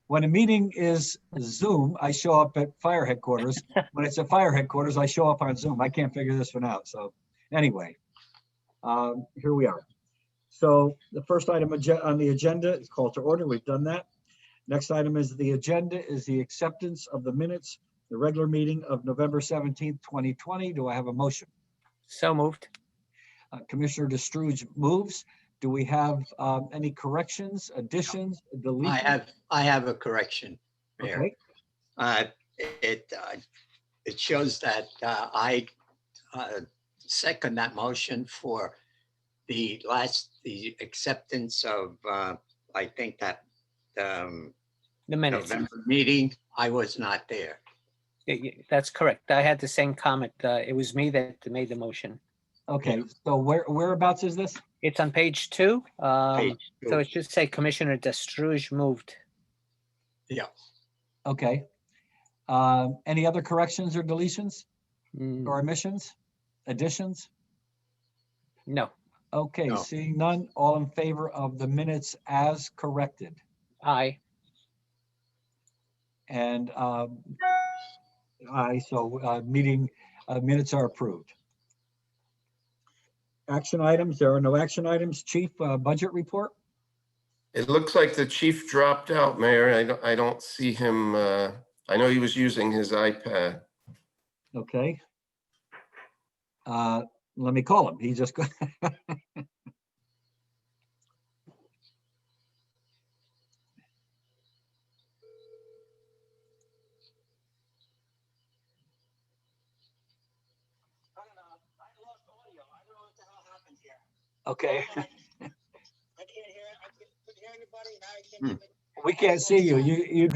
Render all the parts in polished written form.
When a meeting is Zoom, I show up at fire headquarters. When it's at fire headquarters, I show up on Zoom. I can't figure this one out. So anyway, here we are. So the first item on the agenda is call to order. We've done that. Next item is the agenda is the acceptance of the minutes, the regular meeting of November 17th, 2020. Do I have a motion? So moved. Commissioner DeStrouge moves. Do we have any corrections, additions, deletions? I have a correction, Mayor. Okay. It shows that I second that motion for the acceptance of, I think that The minutes. November meeting. I was not there. That's correct. I had the same comment. It was me that made the motion. Okay. So whereabouts is this? It's on page 2. Page two. So it should say Commissioner DeStrouge moved. Yeah. Okay. Any other corrections or deletions or omissions, additions? No. Okay, No. seeing none, all in favor of the minutes as corrected. Aye. And aye, so meeting minutes are approved. Action items, there are no action items. Chief, budget report? It looks like the chief dropped out, Mayor. I don't see him. I know he was using his iPad. Okay. Let me call him. He just got. Okay. I can't hear. I couldn't hear anybody. Now I can't even. We can't see you. You.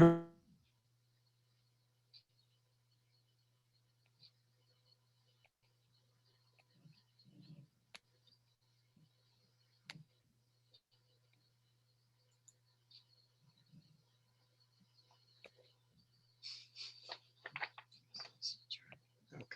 Okay.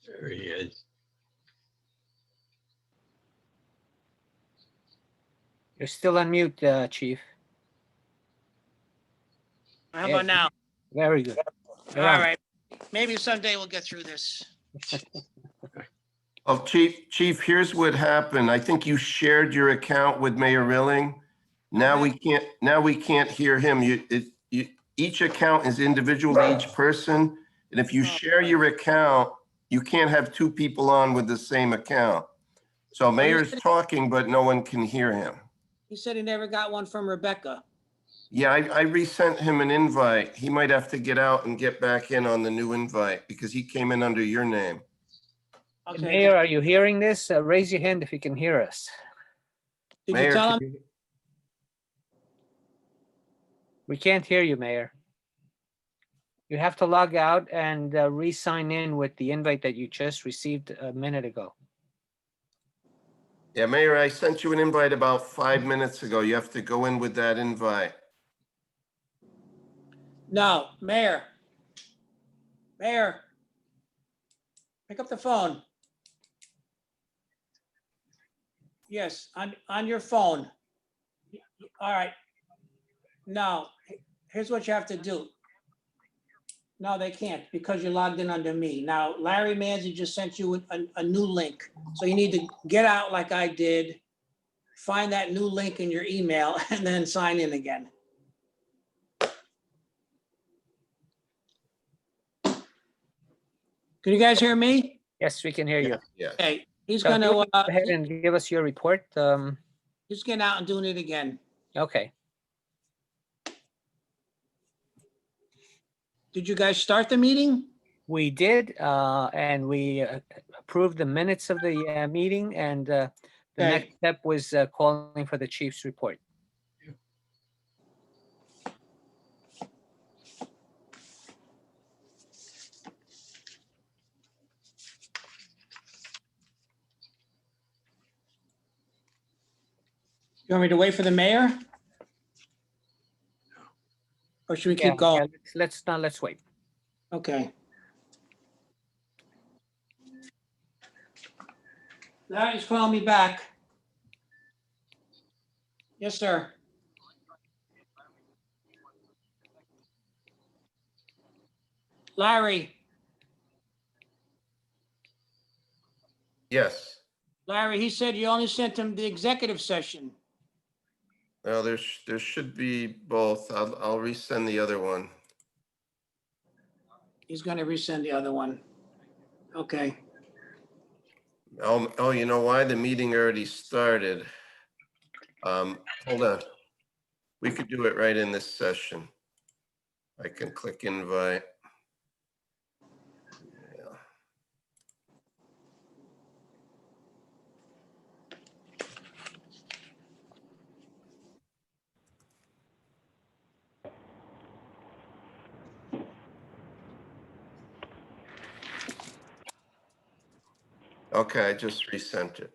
There he is. You're still on mute, Chief. How about now? Very good. All right. Maybe someday we'll get through this. Oh, Chief, here's what happened. I think you shared your account with Mayor Rilling. Now we can't hear him. Each account is individual to each person. And if you share your account, you can't have two people on with the same account. So Mayor's talking, but no one can hear him. He said he never got one from Rebecca. Yeah, I resent him an invite. He might have to get out and get back in on the new invite because he came in under your name. Okay. Mayor, are you hearing this? Raise your hand if you can hear us. Did Mayor, you tell him? We can't hear you, Mayor. You have to log out and re-sign in with the invite that you just received a minute ago. Yeah, Mayor, I sent you an invite about 5 minutes ago. You have to go in with that invite. No, Mayor. Mayor. Pick up the phone. Yes, on your phone. All right. No, here's what you have to do. No, they can't because you logged in under me. Now, Larry Manzi just sent you a new link. So you need to get out like I did, find that new link in your email and then sign in again. Can you guys hear me? Yes, we can hear you. Yeah. Okay, he's So gonna, go ahead and give us your report. he's getting out and doing it again. Okay. Did you guys start the meeting? We did, and we approved the minutes of the meeting, and the Okay. next step was calling for the chief's report. You want me to wait for the mayor? Or should we Yeah, keep going? yeah, let's wait. Okay. Larry's calling me back. Yes, sir. Larry, Yes. Larry, he said you only sent him the executive session. Well, there should be both. I'll resend the other one. He's gonna resend the other one. Okay. Oh, you know why? The meeting already started. Hold on. We could do it right in this session. I can click invite. Yeah. Okay, I just resent it.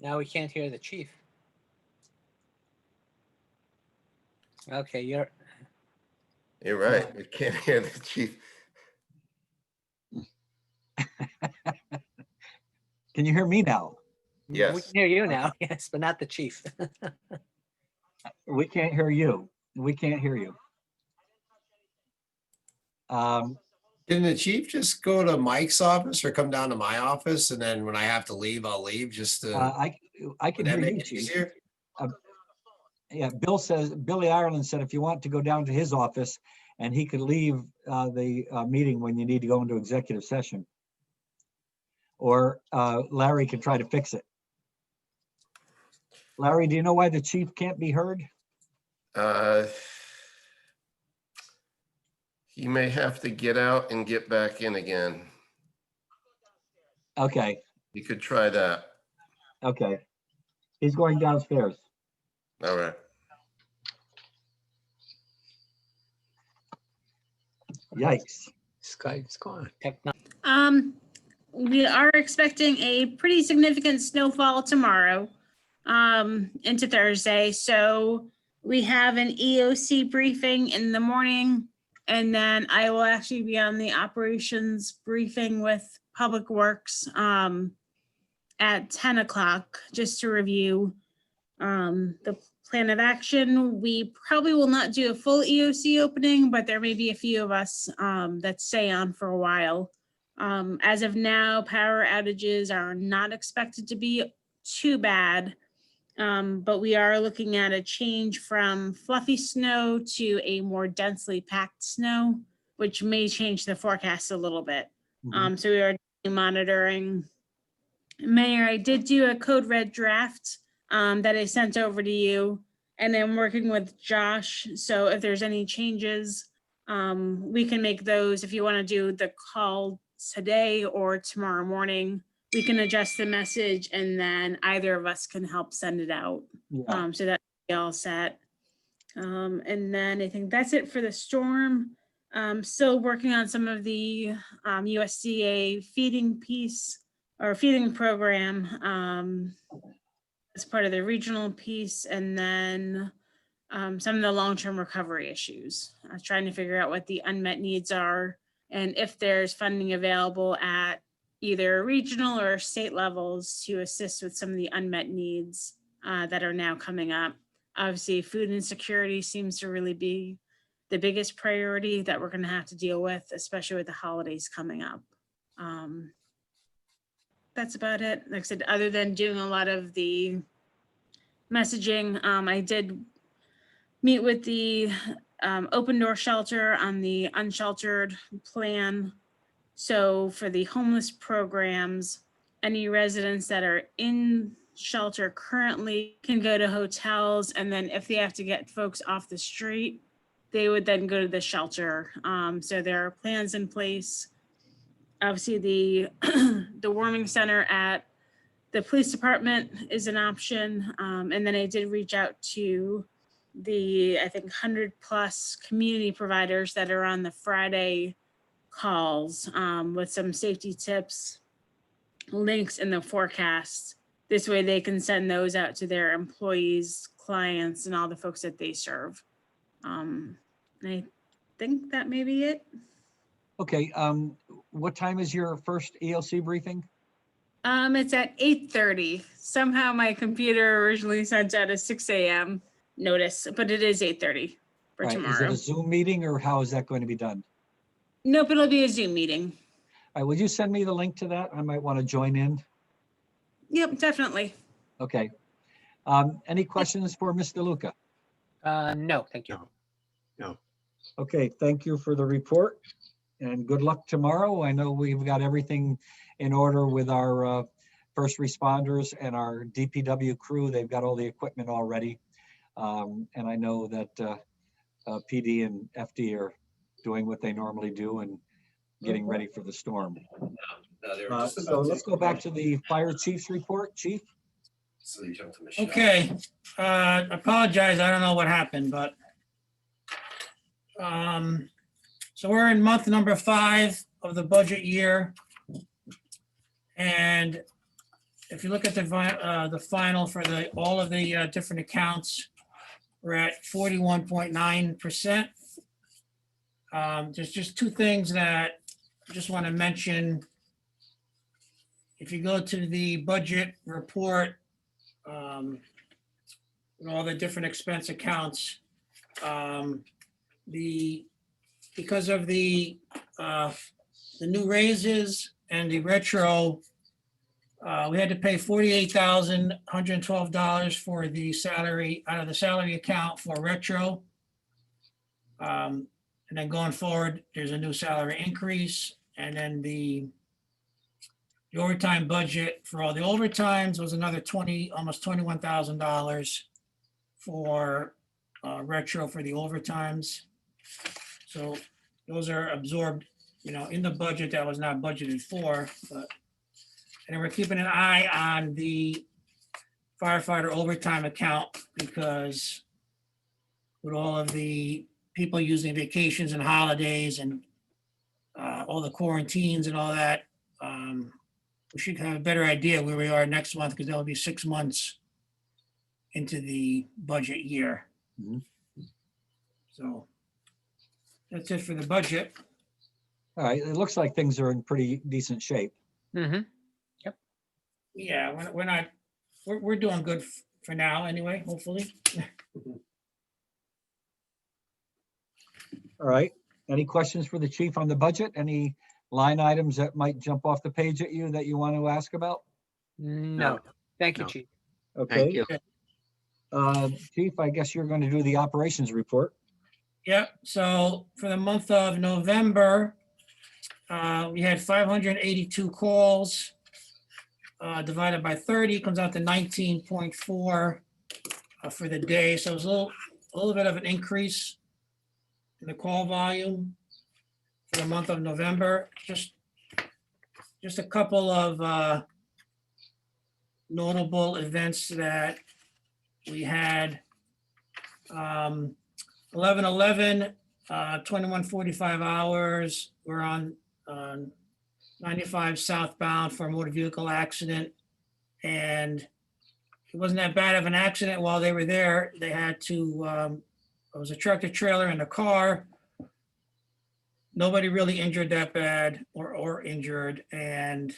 Now we can't hear the chief. Okay, You're right. We can't hear the chief. Can you hear me now? we Yes. can hear you now, yes, but not the chief. We can't hear you. We can't hear you. Didn't the chief just go to Mike's office or come down to my office? And then when I have to leave, I'll leave just to, I would can that hear make you, it Chief. easier? Yeah, Billy Ireland said if you want to go down to his office and he could leave the meeting when you need to go into executive session. Or Larry can try to fix it. Larry, do you know why the chief can't be heard? He may have to get out and get back in again. Okay, You could try that. okay. He's going downstairs. All right. Yikes. Skype's gone. We are expecting a pretty significant snowfall tomorrow, into Thursday. So we have an EOC briefing in the morning, and then I will actually be on the operations briefing with Public Works, at 10 o'clock, just to review, the plan of action. We probably will not do a full EOC opening, but there may be a few of us, that stay on for a while. As of now, power outages are not expected to be too bad. But we are looking at a change from fluffy snow to a more densely packed snow, which may change the forecast a little bit. So we are monitoring. Mayor, I did do a code red draft that I sent over to you, and I'm working with Josh. So if there's any changes, we can make those. If you want to do the call today or tomorrow morning, we can adjust the message, and then either of us can help send it out. Yeah. So that's all set. And then I think that's it for the storm. Still working on some of the USDA feeding piece or feeding program as part of the regional piece, and then some of the long-term recovery issues. Trying to figure out what the unmet needs are and if there's funding available at either regional or state levels to assist with some of the unmet needs that are now coming up. Obviously, food insecurity seems to really be the biggest priority that we're going to have to deal with, especially with the holidays coming up. That's about it. Like I said, other than doing a lot of the messaging, I did meet with the open door shelter on the unsheltered plan. So for the homeless programs, any residents that are in shelter currently can go to hotels, and then if they have to get folks off the street, they would then go to the shelter. So there are plans in place. Obviously, the warming center at the police department is an option. And then I did reach out to I think 100+ community providers that are on the Friday calls with some safety tips, links in the forecast. This way they can send those out to their employees, clients, and all the folks that they serve. I think that may be it. Okay, what time is your first ELC briefing? It's at 8:30. Somehow my computer originally sent out a 6 a.m. notice, but it is 8:30 for All right, is it tomorrow. a Zoom meeting or how is that going to be done? Nope, it'll be a Zoom meeting. All right, would you send me the link to that? I might want to join in. Yep, definitely. Okay. Any questions for Mr. Luca? No, thank you. No. Okay, thank you for the report and good luck tomorrow. I know we've got everything in order with our first responders and our DPW crew. They've got all the equipment already. And I know that PD and FD are doing what they normally do and getting ready for the storm. No, they were just So about let's go back to the fire chief's report. Chief? So you jumped to Michelle. Okay, apologize, I don't know what happened, but so we're in month number 5 of the budget year. And if you look at the final for all of the different accounts, we're at 41.9%. There's just 2 things that I just want to mention. If you go to the budget report, with all the different expense accounts, because of the new raises and the retro, we had to pay $48,112 for the salary, out of the salary account for retro. And then going forward, there's a new salary increase, and then the overtime budget for all the overtimes was another almost $21,000 for retro for the overtimes. So those are absorbed, in the budget that was not budgeted for. But and then we're keeping an eye on the firefighter overtime account, because with all of the people using vacations and holidays and all the quarantines and all that, we should have a better idea where we are next month, because that'll be 6 months into the budget year. Mhm. So that's it for the budget. All right, it looks like things are in pretty decent shape. Mm-hmm. Yeah, we're doing good for now anyway, hopefully. All right, any questions for the chief on the budget? Any line items that might jump off the page at you that you want to ask about? No, thank you, No. Chief. Thank Okay. you. Chief, I guess you're going to do the operations report. Yeah, so for the month of November, we had 582 calls. Divided by 30 comes out to 19.4 for the day. So it was a little bit of an increase in the call volume for the month of November. Just a couple of notable events that we had. 11/11, 21:45 hours. We're on 95 southbound for a motor vehicle accident. And it wasn't that bad of an accident while they were there. They had to, it was a tractor trailer in the car. Nobody really injured that bad or injured. And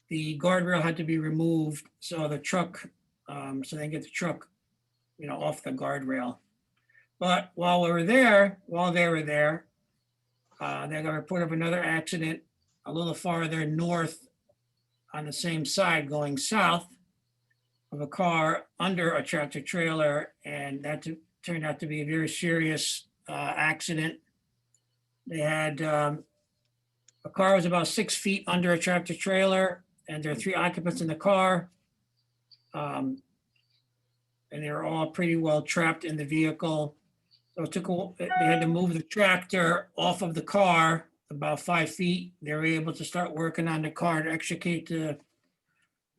the guardrail had to be removed. So the truck, so they can get the truck, off the guardrail. But while they were there, they got a report of another accident a little farther north on the same side going south. of a car under a tractor trailer, and that turned out to be a very serious accident. They had, a car was about 6 feet under a tractor trailer, and there are 3 occupants in the car. And they were all pretty well trapped in the vehicle. So they had to move the tractor off of the car about 5 feet. They were able to start working on the car to extricate the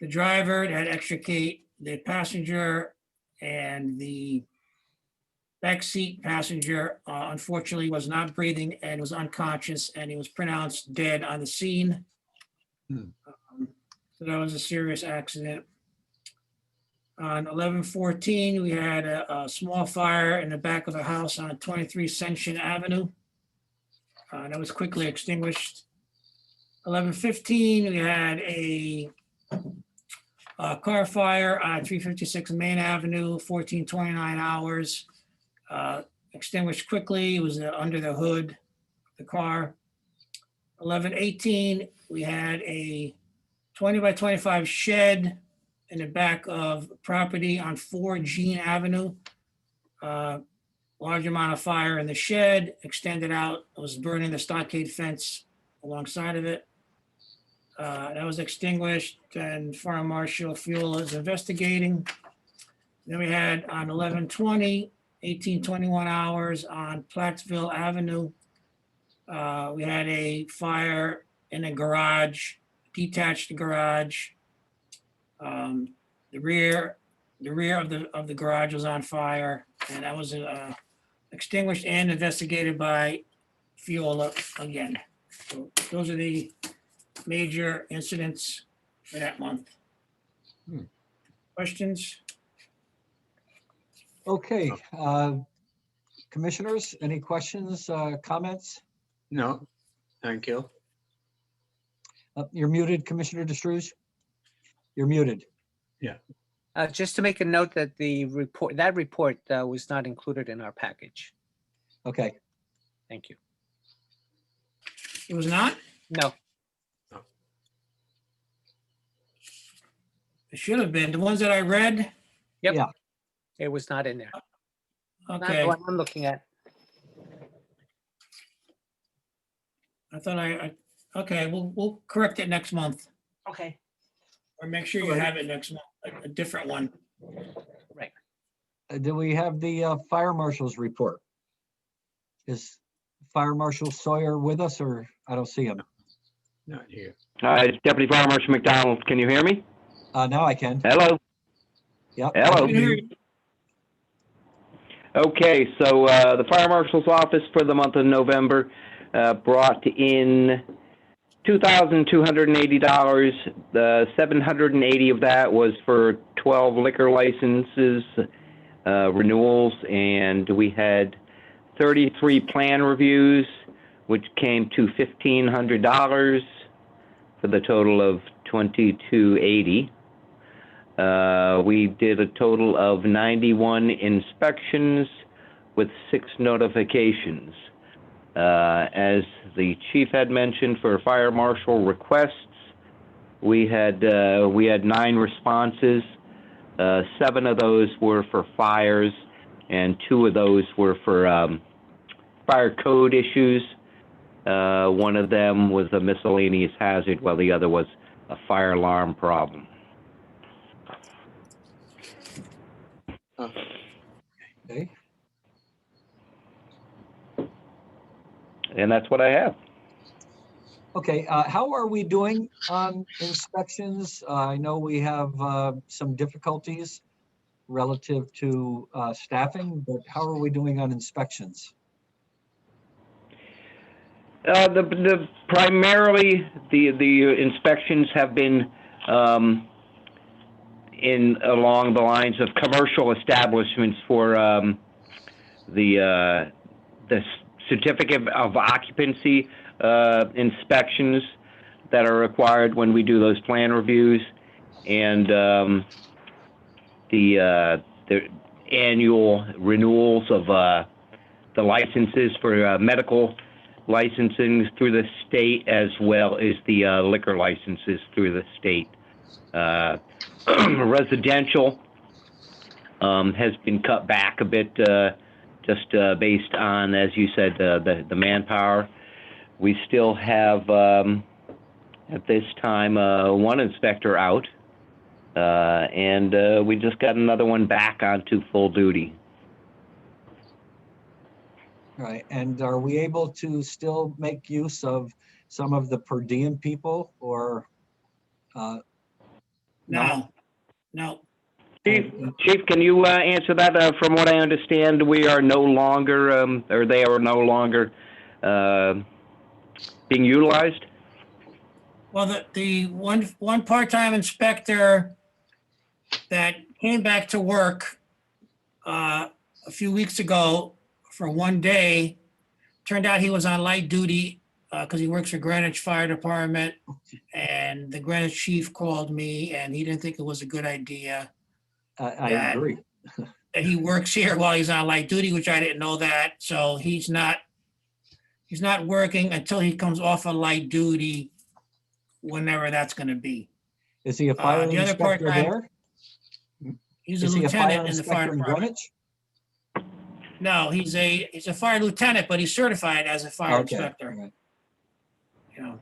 driver, to extricate the passenger, and the backseat passenger unfortunately was not breathing and was unconscious, and he was pronounced dead on the scene. So that was a serious accident. On 11/14, we had a small fire in the back of a house on 23 Ascension Avenue. That was quickly extinguished. 11/15, we had a car fire on 356 Main Avenue, 14:29 hours. Extinguished quickly. It was under the hood of the car. 11/18, we had a 20 by 25 shed in the back of property on 4 Jean Avenue. Large amount of fire in the shed, extended out, it was burning the stockade fence alongside of it. That was extinguished, and Fire Marshal Fuel is investigating. Then we had on 11/20, 18:21 hours on Plattsville Avenue. We had a fire in a garage, detached garage. The rear of the garage was on fire, and that was extinguished and investigated by Fuel again. So those are the major incidents for that month. Questions? Okay, commissioners, any questions, comments? No, thank you. You're muted, Commissioner DeStrouge. You're muted. Just to make a note that that report was not included in our package. Okay, Thank you. It was not? No, It should have been. The ones that I read? it was not in there. Not Okay, the one I'm looking at. I thought okay, we'll correct it next month, Okay. or make sure you have it next month, a different one. Right. do we have the fire marshal's report? Is Fire Marshal Sawyer with us, or I don't see him? Not here. It's Deputy Fire Marshal McDonald. Can you hear me? Now I can. Hello? Yep. Hello. I can hear you. Okay, so the Fire Marshal's Office for the month of November brought in $2,280. $780 of that was for 12 liquor licenses, renewals, and we had 33 plan reviews, which came to $1,500 for the total of $2,280. We did a total of 91 inspections with 6 notifications. As the chief had mentioned, for fire marshal requests, we had 9 responses. 7 of those were for fires, and 2 of those were for fire code issues. One of them was a miscellaneous hazard, while the other was a fire alarm problem. Okay. And that's what I have. Okay, how are we doing on inspections? I know we have some difficulties relative to staffing, but how are we doing on inspections? Primarily, the inspections have been along the lines of commercial establishments for the certificate of occupancy inspections that are required when we do those plan reviews, and the annual renewals of the licenses for medical licensing through the state, as well as the liquor licenses through the state Residential has been cut back a bit, just based on, as you said, the manpower. We still have, at this time, one inspector out, and we just got another one back onto full duty. Right, and are we able to still make use of some of the per diem people or? No, no. Chief, can you answer that? From what I understand, we are no longer, or they are no longer being utilized? Well, the one part-time inspector that came back to work a few weeks ago for one day, turned out he was on light duty because he works for Greenwich Fire Department. And the Greenwich chief called me and he didn't think it was a good idea I that- agree. that he works here while he's on light duty, which I didn't know that. So he's not working until he comes off of light duty, whenever that's going to be. Is he a fire the other inspector part-time- there? He's a Is he a fire lieutenant in the fire inspector in department. Greenwich? No, he's a fire lieutenant, but he's certified as a fire Okay, inspector. all right. You know.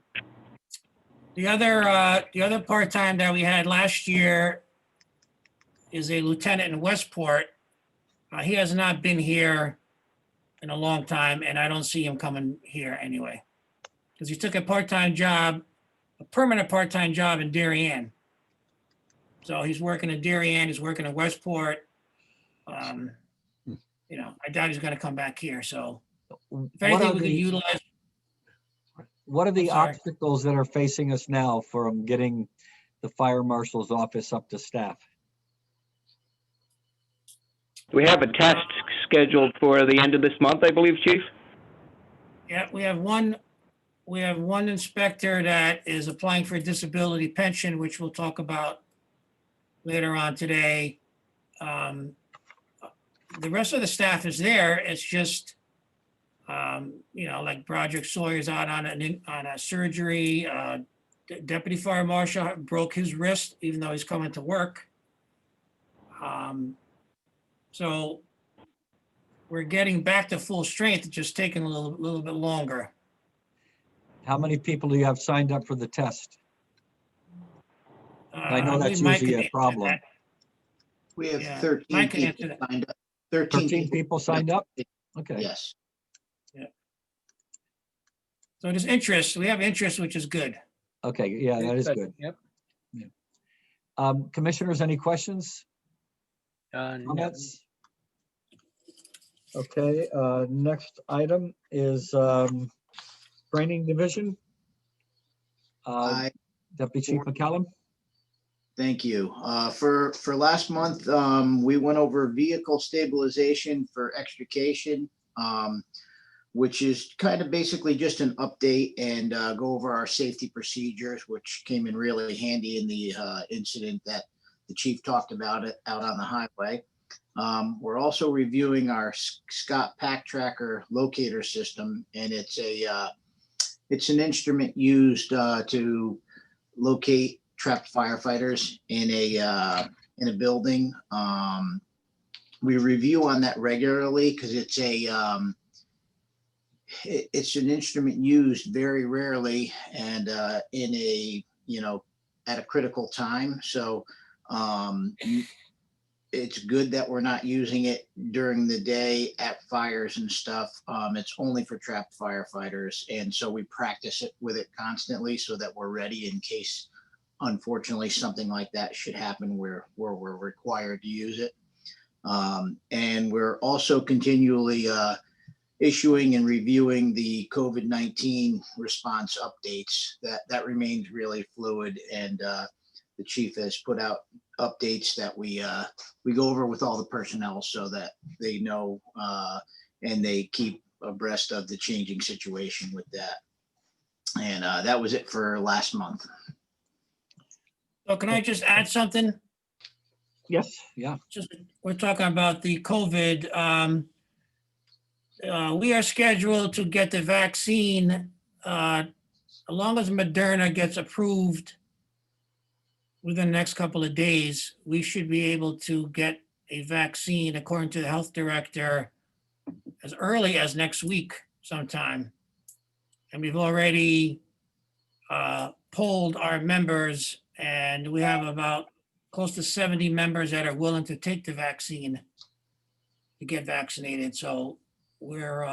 The other part-time that we had last year is a lieutenant in Westport. He has not been here in a long time, and I don't see him coming here anyway. Because he took a part-time job, a permanent part-time job in Darien. So he's working in Darien, he's working in Westport. You know, I doubt he's gonna come back here, so if What anything, are we could the, utilize. what are the I'm sorry. obstacles that are facing us now from getting the fire marshal's office up to staff? We have a test scheduled for the end of this month, I believe, Chief? Yeah, we have one inspector that is applying for a disability pension, which we'll talk about later on today. The rest of the staff is there. It's just, you know, like Broderick Sawyer's out on a surgery. Deputy Fire Marshal broke his wrist, even though he's coming to work. So we're getting back to full strength, it's just taking a little bit longer. How many people do you have signed up for the test? I know believe that's Mike usually can a answer problem. that. We have Yeah, 13 Mike can answer people that. signed up. 13 people signed up? Okay. Yes. So there's interest. We have interest, which is good. Okay, yeah, that is good. Yep. Commissioners, any questions, No. comments? Okay, next item is training division. I Deputy Chief McCallum. Thank you. For last month, we went over vehicle stabilization for extrication, which is kind of basically just an update and go over our safety procedures, which came in really handy in the incident that the chief talked about it out on the highway. We're also reviewing our Scott Pack Tracker locator system, and it's an instrument used to locate trapped firefighters in a building. We review on that regularly because it's an instrument used very rarely and in a, you know, at a critical time. So it's good that we're not using it during the day at fires and stuff. It's only for trapped firefighters. And so we practice it with it constantly so that we're ready in case, unfortunately, something like that should happen where we're required to use it. And we're also continually issuing and reviewing the COVID-19 response updates. That remains really fluid, and the chief has put out updates that we go over with all the personnel so that they know and they keep abreast of the changing situation with that. And that was it for last month. So can I just add something? Yes, yeah. We're talking about the COVID. We are scheduled to get the vaccine, as long as Moderna gets approved within the next couple of days, we should be able to get a vaccine, according to the health director, as early as next week sometime. And we've already polled our members, and we have about close to 70 members that are willing to take the vaccine to get vaccinated. So we're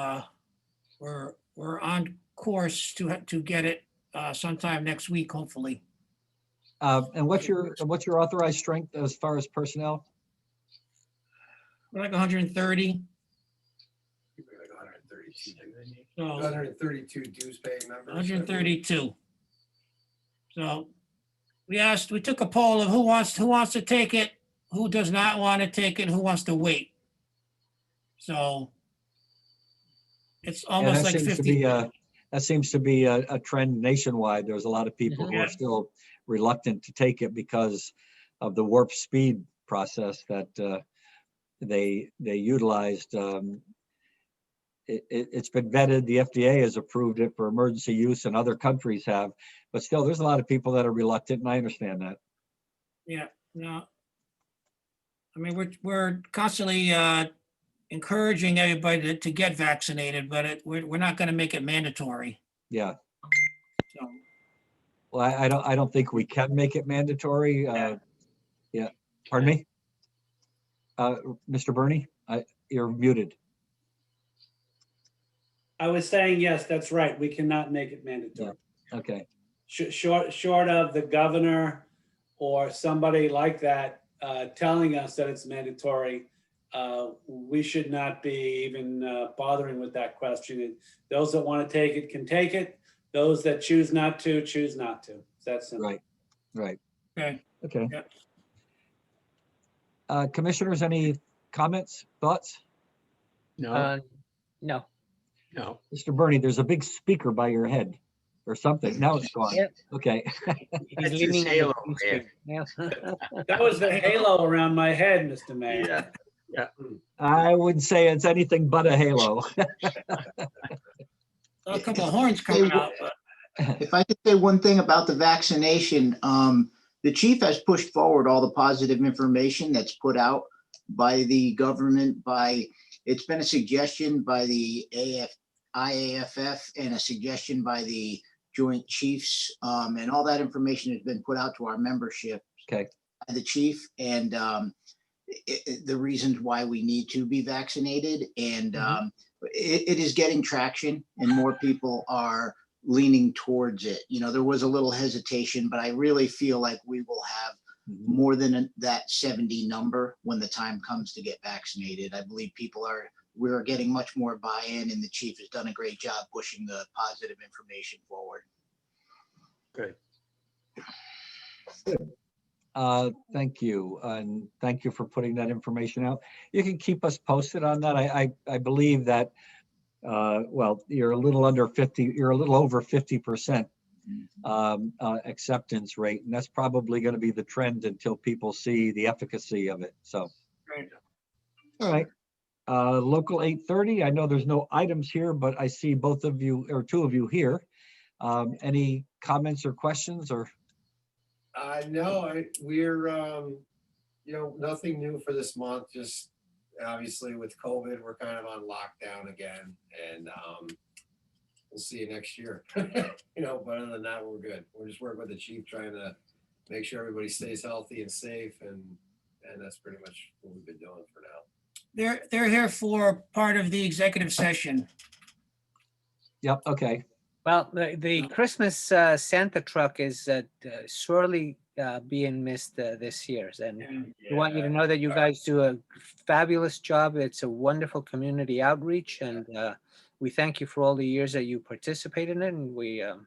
on course to get it sometime next week, hopefully. And what's your authorized strength as far as personnel? We're like 130. So 132 dues paying members. 132. So we took a poll of who wants to take it, who does not want to take it, who wants to wait. So it's And almost that like seems to 50. be that seems to be a trend nationwide. There's a lot of people who Yeah. are still reluctant to take it because of the warp speed process that they utilized. It's been vetted. The FDA has approved it for emergency use, and other countries have. But still, there's a lot of people that are reluctant, and I understand that. Yeah, no. I mean, we're constantly encouraging everybody to get vaccinated, but we're not going to make it mandatory. Yeah. So, Well, I don't think we can make it mandatory. Yeah. Pardon me? Mr. Bernie, you're muted. I was saying, yes, that's right. We cannot make it mandatory. Okay. Short of the governor or somebody like that telling us that it's mandatory, we should not be even bothering with that question. And those that want to take it can take it. Those that choose not to, choose not to. That's simple. Right. okay. Okay. Yeah. Commissioners, any comments, thoughts? No, No. no. Mr. Bernie, there's a big speaker by your head or something. Now it's gone. Yep. Okay. He's That's his leaning on the halo, green screen. Yeah. That was the halo around my head, Mr. Mayor. I wouldn't say it's anything but a halo. A couple of horns coming out. But If I could say one thing about the vaccination, the chief has pushed forward all the positive information that's put out by the government, it's been a suggestion by the IAFF and a suggestion by the Joint Chiefs, and all that information has been put out to our membership. Okay. By the chief, and the reasons why we need to be vaccinated, and it is getting traction, and more people are leaning towards it. You know, there was a little hesitation, but I really feel like we will have more than that 70 number when the time comes to get vaccinated. I believe we're getting much more buy-in, and the chief has done a great job pushing the positive information forward. Good. Thank you. And thank you for putting that information out. You can keep us posted on that. I believe that, well, you're a little over 50% acceptance rate. And that's probably going to be the trend until people see the efficacy of it. So, Right. All right. Local 830, I know there's no items here, but I see both of you or two of you here. Any comments or questions or? No, we're, nothing new for this month. Just obviously with COVID, we're kind of on lockdown again, and we'll see you next year. But other than that, we're good. We're just working with the chief, trying to make sure everybody stays healthy and safe, and that's pretty much what we've been doing for now. They're here for part of the executive session. Yep. Okay. Well, the Christmas Santa truck is sorely being missed this year. And we want you to know that you guys do a fabulous job. It's a wonderful community outreach, and we thank you for all the years that you participated in it. And we are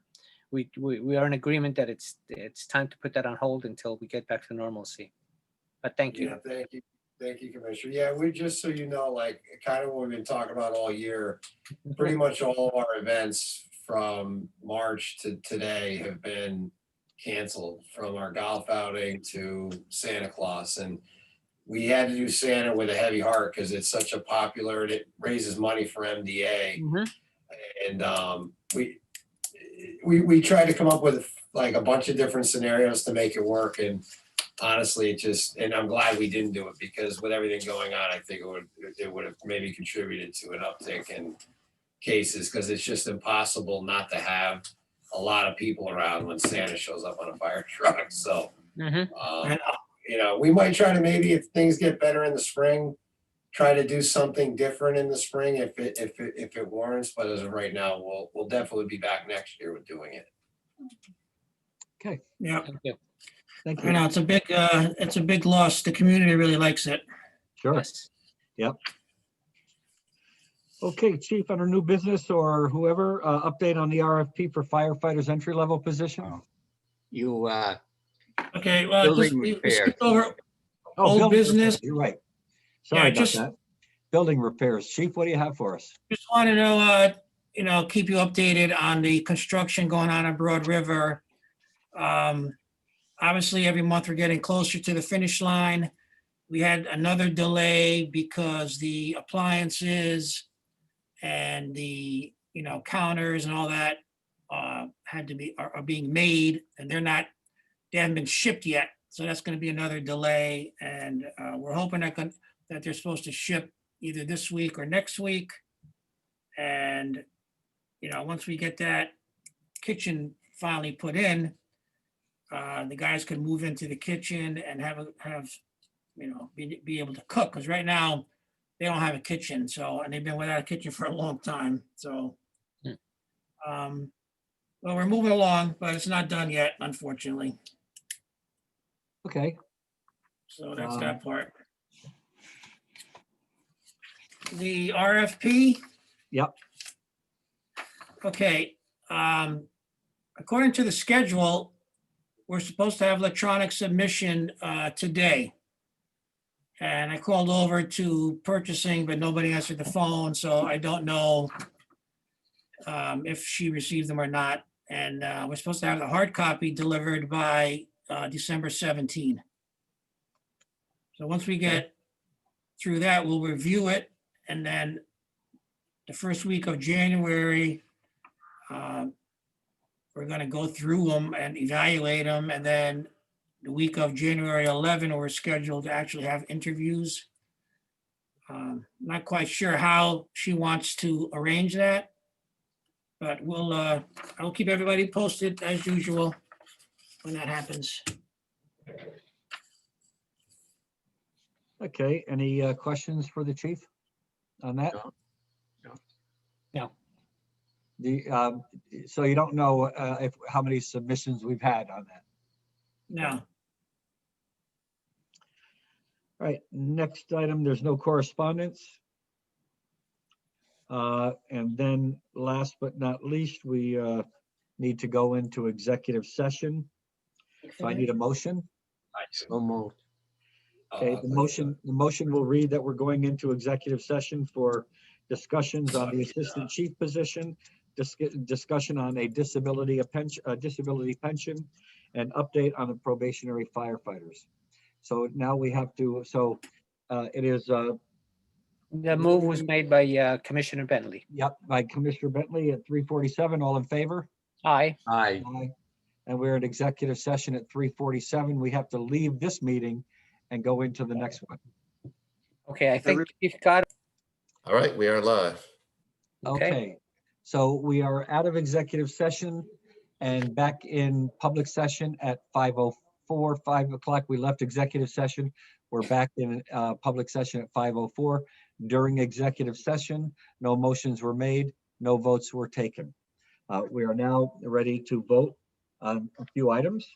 in agreement that it's time to put that on hold until we get back to normalcy. But thank you. Yeah, thank you. Thank you, Commissioner. Yeah, we just, so you know, like kind of what we've been talking about all year, pretty much all of our events from March to today have been canceled, from our golf outing to Santa Claus. And we had to do Santa with a heavy heart because it's such a popular, and it raises money for MDA. And we tried to come up with like a bunch of different scenarios to make it work, and honestly, and I'm glad we didn't do it, because with everything going on, I think it would have maybe contributed to an uptick in cases, because it's just impossible not to have a lot of people around when Santa shows up on a fire truck. So, we might try to, maybe if things get better in the spring, try to do something different in the spring if it warrants. But as of right now, we'll definitely be back next year with doing it. Okay, Yeah, Thank you. thank I you. know, it's a big loss. The community really likes it. Sure. Yes. Okay, Chief, under new business or whoever, update on the RFP for firefighters entry-level position? You, Okay, well, Building we repair. skipped over Oh, old building business. repairs, you're right. Sorry about just- that. Building repairs. Chief, what do you have for us? Just wanted to, keep you updated on the construction going on Broad River. Obviously, every month we're getting closer to the finish line. We had another delay because the appliances and the, counters and all that are being made, and they haven't been shipped yet. So that's going to be another delay, and we're hoping that they're supposed to ship either this week or next week. And, once we get that kitchen finally put in, the guys can move into the kitchen and be able to cook. Because right now, they don't have a kitchen, and they've been without a kitchen for a long time. So, well, we're moving along, but it's not done yet, unfortunately. Okay, So that's that part. The RFP. Yep. Okay, according to the schedule, we're supposed to have electronic submission today. And I called over to purchasing, but nobody answered the phone, so I don't know if she received them or not. And we're supposed to have the hard copy delivered by December 17. So once we get through that, we'll review it, and then the first week of January, we're going to go through them and evaluate them, and then the week of January 11, we're scheduled to actually have interviews. Not quite sure how she wants to arrange that, but I'll keep everybody posted as usual when that happens. okay. Any questions for the chief on that? No. So you don't know how many submissions we've had on that? No. All right, next item, there's no correspondence. And then last but not least, we need to go into executive session. So I need a motion. So moved. Okay, the motion will read that we're going into executive session for discussions on the assistant chief position, discussion on a disability pension, and update on the probationary firefighters. So now we have to, it is, The move was made by Commissioner Bentley. yep, by Commissioner Bentley at 3:47, all in favor? Aye. Aye. Aye. And we're in executive session at 3:47. We have to leave this meeting and go into the next one. Okay, I think you've got, All right, we are live. okay. Okay, so we are out of executive session and back in public session at 5:04, 5 o'clock. We left executive session. We're back in public session at 5:04. During executive session, no motions were made, no votes were taken. We are now ready to vote on a few items.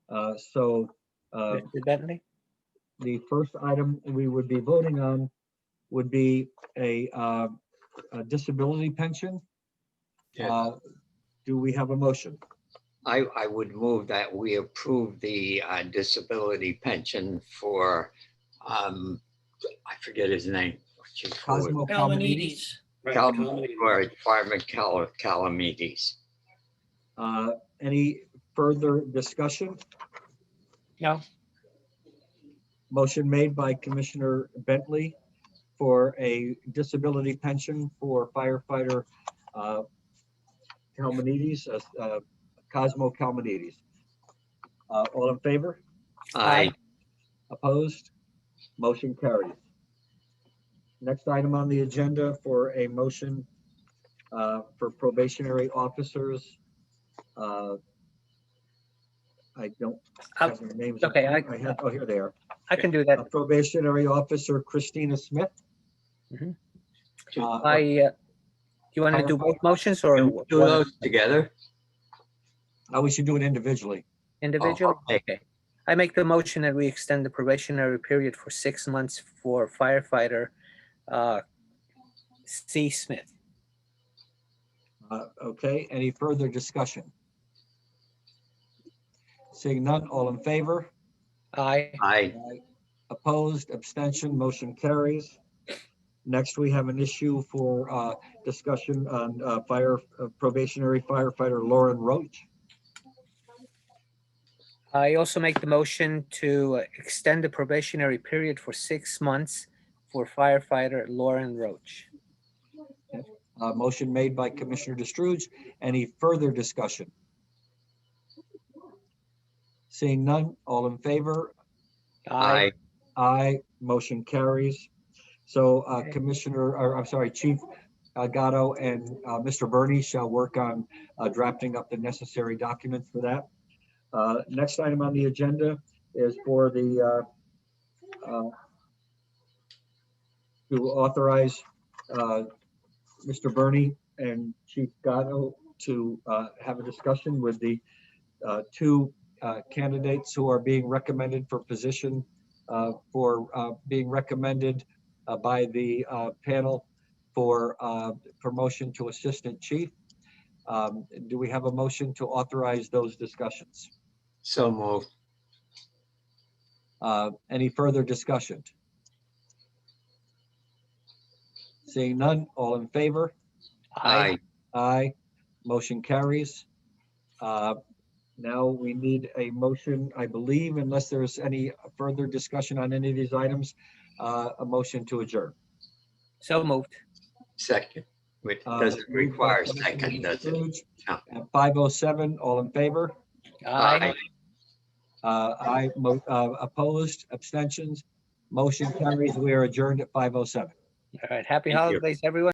Mr. Bentley? The first item we would be voting on would be a disability pension. Yeah. Do we have a motion? I would move that we approve the disability pension for, I forget his name. Chief, who was- Cosmo Palmenides. Or Fireman Calamides. Any further discussion? No? Motion made by Commissioner Bentley for a disability pension for firefighter Kalmanides, Cosmo Kalmanides. All in favor? Aye. Opposed? Motion carries. Next item on the agenda for a motion for probationary officers. I don't have their names. Okay, I have, oh, here they are. I can do that. Probationary officer Christina Smith. Mhm. Uh, You want to do both motions or Can we do one those together? We should do it individually. individually? Oh, okay. Okay. I make the motion that we extend the probationary period for 6 months for firefighter C. Smith. Okay, any further discussion? Seeing none, all in favor? Aye. Aye. Opposed, abstention, motion carries. Next, we have an issue for discussion on probationary firefighter Lauren Roach. I also make the motion to extend the probationary period for 6 months for firefighter Lauren Roach. Motion made by Commissioner DeStrouge. Any further discussion? Seeing none, all in favor? Aye. Aye, motion carries. So Okay. Chief Gatto and Mr. Bernie shall work on drafting up the necessary documents for that. Next item on the agenda is for the to authorize Mr. Bernie and Chief Gatto to have a discussion with the two candidates who are being recommended for position being recommended by the panel for promotion to assistant chief. Do we have a motion to authorize those discussions? So moved. Any further discussion? Seeing none, all in favor? Aye. Aye, motion carries. Now we need a motion, I believe, unless there's any further discussion on any of these items, a motion to adjourn. So moved. Second. It Uh, doesn't moved by require a Commissioner second, does it? DeStrouge. No. At 5:07, all in favor? Aye. Opposed, abstentions, motion carries. We are adjourned at 5:07. All right. Happy Thank you. holidays, everyone.